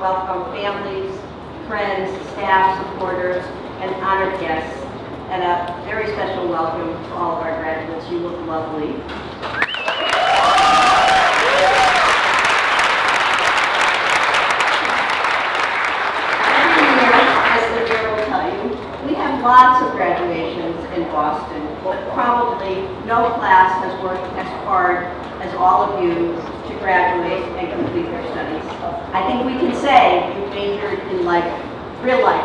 welcome families, friends, staff, supporters, and honored guests, and a very special welcome to all of our graduates. You look lovely. Lots of graduations in Boston, but probably no class has worked as hard as all of you to graduate and complete their studies. I think we can say you majored in life, real life.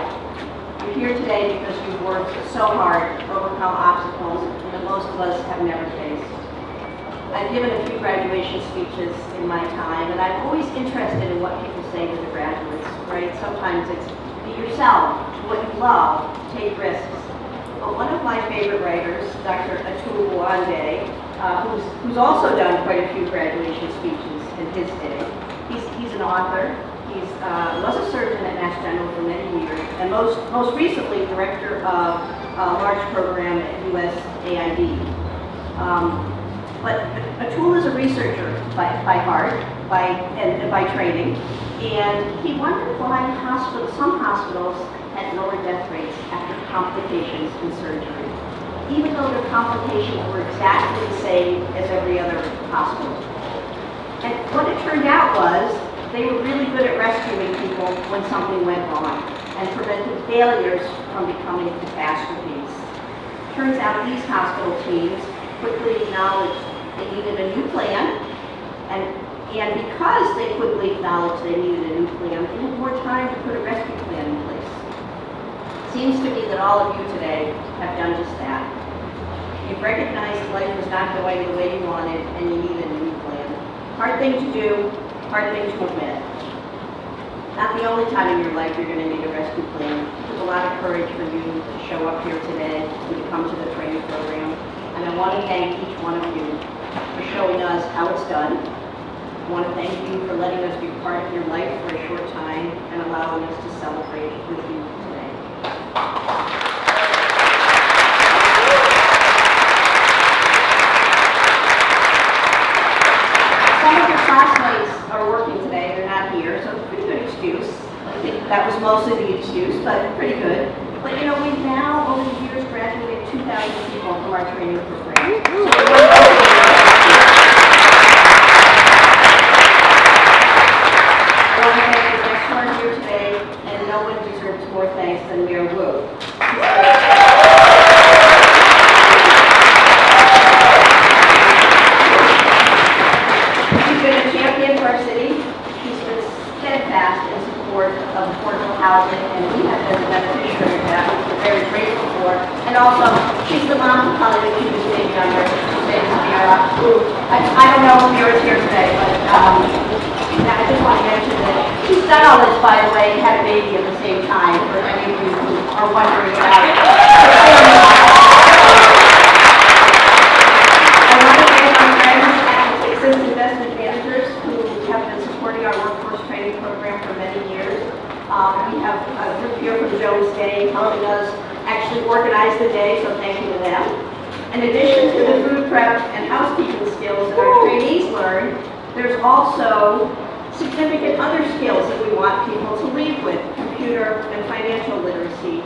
You're here today because you've worked so hard to overcome obstacles that most of us have never faced. I've given a few graduation speeches in my time, and I'm always interested in what people say to the graduates, right? Sometimes it's be yourself, do what you love, take risks. But one of my favorite writers, Dr. Atul Gawande, who's also done quite a few graduation speeches in his day. He's an author. He was a surgeon at Mass General for many years, and most recently director of a large program at USAID. But Atul is a researcher by heart, and by training, and he wondered why some hospitals had lower death rates after complications in surgery, even though their complications were exactly the same as every other hospital. And what it turned out was they were really good at rescuing people when something went wrong and preventing failures from becoming catastrophes. Turns out these hospital teams quickly acknowledged they needed a new plan, and because they quickly acknowledged they needed a new plan, they had more time to put a rescue plan in place. Seems to me that all of you today have done just that. You've recognized life was not going the way you wanted and you needed a new plan. Hard thing to do, hard thing to admit. Not the only time in your life you're going to need a rescue plan. It took a lot of courage for you to show up here today and to come to the training program. And I want to thank each one of you for showing us how it's done. I want to thank you for letting us be part of your life for a short time and allowing us to celebrate with you today. Some of your classmates are working today, they're not here, so it's a pretty good excuse. I think that was mostly the excuse, but pretty good. But you know, we've now, over the years, graduated 2,000 people from our training program. So I want to thank the guests who are here today, and no one deserves more thanks than Mayor Wu. He's been a champion for our city. He's been steadfast in support of affordable housing, and we have been the beneficiary of that, which we're very grateful for. And also, she's the mom who probably the cutest baby on earth. I don't know if Mira's here today, but I just want to mention that she's done all this, by the way, and had a baby at the same time, for any of you who are wondering about it. I want to thank our friends at Texas Investment Managers who have been supporting our workforce training program for many years. We have a group here from Jones Day helping us actually organize the day, so thank you to them. In addition to the food prep and housekeeping skills that our trainees learn, there's also significant other skills that we want people to leave with: computer and financial literacy,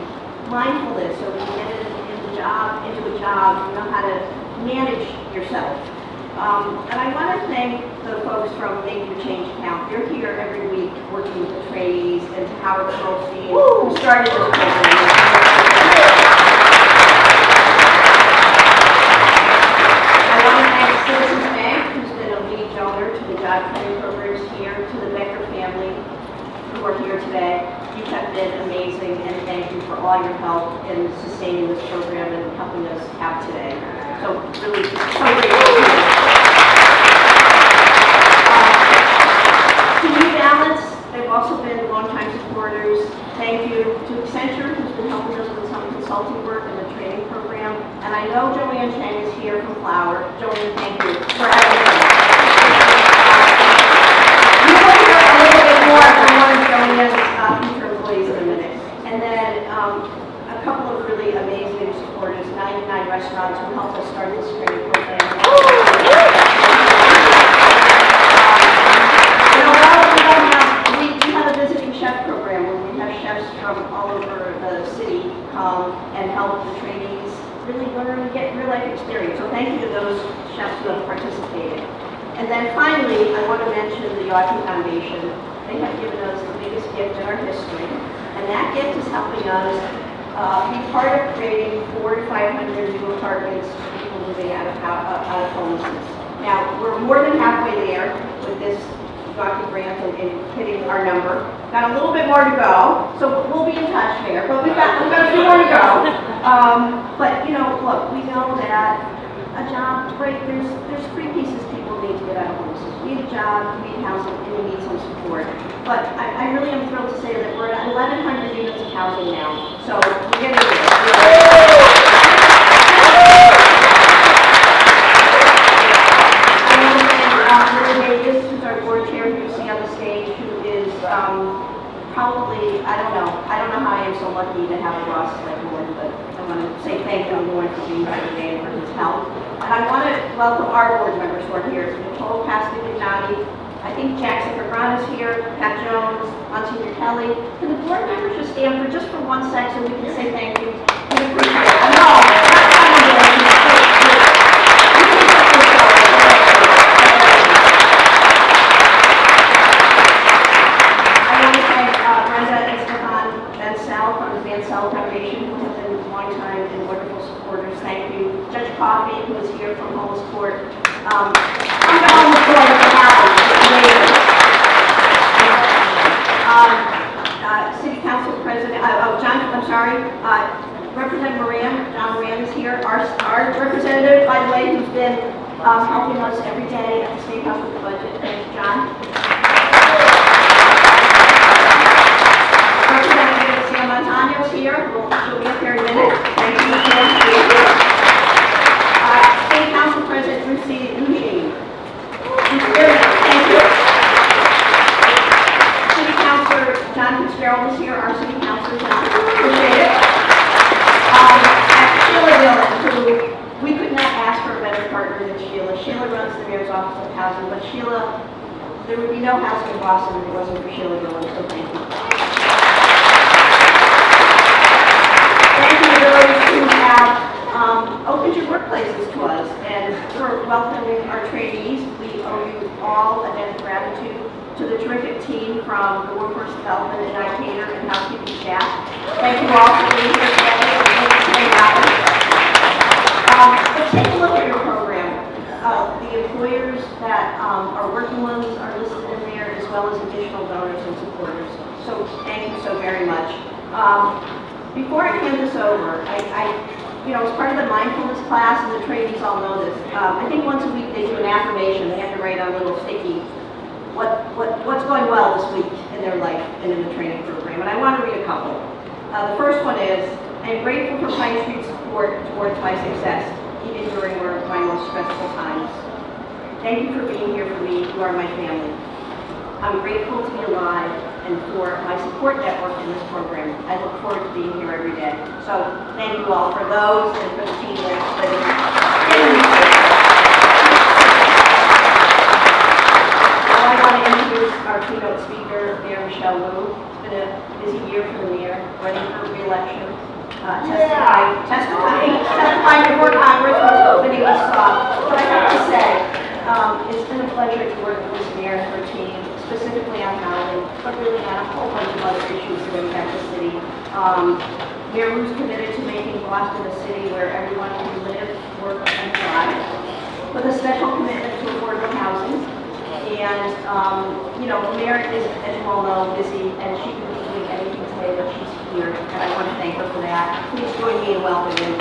mindfulness, so when you get into a job, you know how to manage yourself. And I want to thank the folks from Make Your Change Count. They're here every week working with the trainees, and to Howard Goldstein, who started this program. Citizens Bank, who's been a lead donor to the job training programs here, to the Becker family who are here today. You have been amazing, and thank you for all your help in sustaining this program and helping us out today. So really, so grateful. To New Balance, they've also been longtime supporters. Thank you to Accenture, who's been helping us with some consulting work in the training program. And I know Joanne Chang is here from Flower. Joanne, thank you for everything. You will hear a little bit more from one of Joanne's future employees in a minute. And then a couple of really amazing supporters, 99 Restaurants, who helped us start this training program. You know, we have a visiting experience. So thank you to those chefs who have participated. And then finally, I want to mention the Audrey Foundation. They have given us the biggest gift in our history, and that gift is helping us be part of creating 400 to 500 new apartments for people moving out of homelessness. Now, we're more than halfway there with this Audrey grant and hitting our number. Got a little bit more to go, so we'll be in touch there, but we've got a few more to go. But, you know, look, we know that a job, right, there's three pieces people need to get out of homelessness. You need a job, you need housing, and you need some support. But I really am thrilled to say that we're at 1,100 units of housing now, so we're getting there. Davis, who's our board chair, who you see on the stage, who is probably, I don't know how I am so lucky to have a boss like Lauren, but I want to say thank you to Lauren for being here today and for his help. And I want to welcome our board members who are here. Nicole Lyndia Downie, I think Jackson Vergran is here, Pat Jones, Monsignor Kelly. Can the board members just stand for just for 1 sec so we can say thank you? We appreciate it. No, Foundation, who have been long-time and wonderful supporters. Thank you. Judge Coffey, who is here from Homeless Court. I'm the Homeless Court of the City Council President, Representative John Moran is here. Our representative, by the way, who's been helping us every day at the State House with the budget. Thank you, John. Montaño's here. She'll be up here in a minute. Thank you. State Council President Lucy Eugene. Thank you. City Councilor John Fitzgerald is here. Our City Councilor John. Appreciate it. Sheila Dillon, who we could not ask for a better partner than Sheila. Sheila runs the Mayor's Office of Housing, but Sheila, there would be no housing in Boston if it wasn't for Sheila Dillon, so thank you. Those who have opened your workplaces to us and for welcoming our trainees. We owe you all a debt of gratitude to the terrific team from the Workforce Development and Cater and housekeeping staff. Thank you all for being here today and making today happen. But take a look at your program. The employers that are working ones are listed in there, as well as additional donors and supporters. So thank you so very much. Before I hand this over, as part of the mindfulness class, and the trainees all know this, I think once a week they do an affirmation. They have to write on a little sticky what's going well this week in their life and in the training program. And I want to read a couple. The first one is, I'm grateful for Pine Street's support towards my success, even during my most stressful times. Thank you for being here for me. You are my family. I'm grateful to be alive and for my support network in this program. I look forward to being here every day. So thank you all for those and for the team that is Now I want to introduce our keynote speaker, Mayor Michelle Wu. It's been a busy year for the mayor, running for re-election, testifying before Congress, which many of us saw. But I have to say, it's been a pleasure to work with this mayor and her team, specifically on housing, but really on a whole bunch of other issues that impact the city. Mayor Wu's committed to making Boston a city where everyone can live, work, and thrive, with a special commitment to affordable housing. And, the mayor is, as you all know, busy, and she couldn't do anything today, but she's here, and I want to thank her for that. Please join me in welcoming.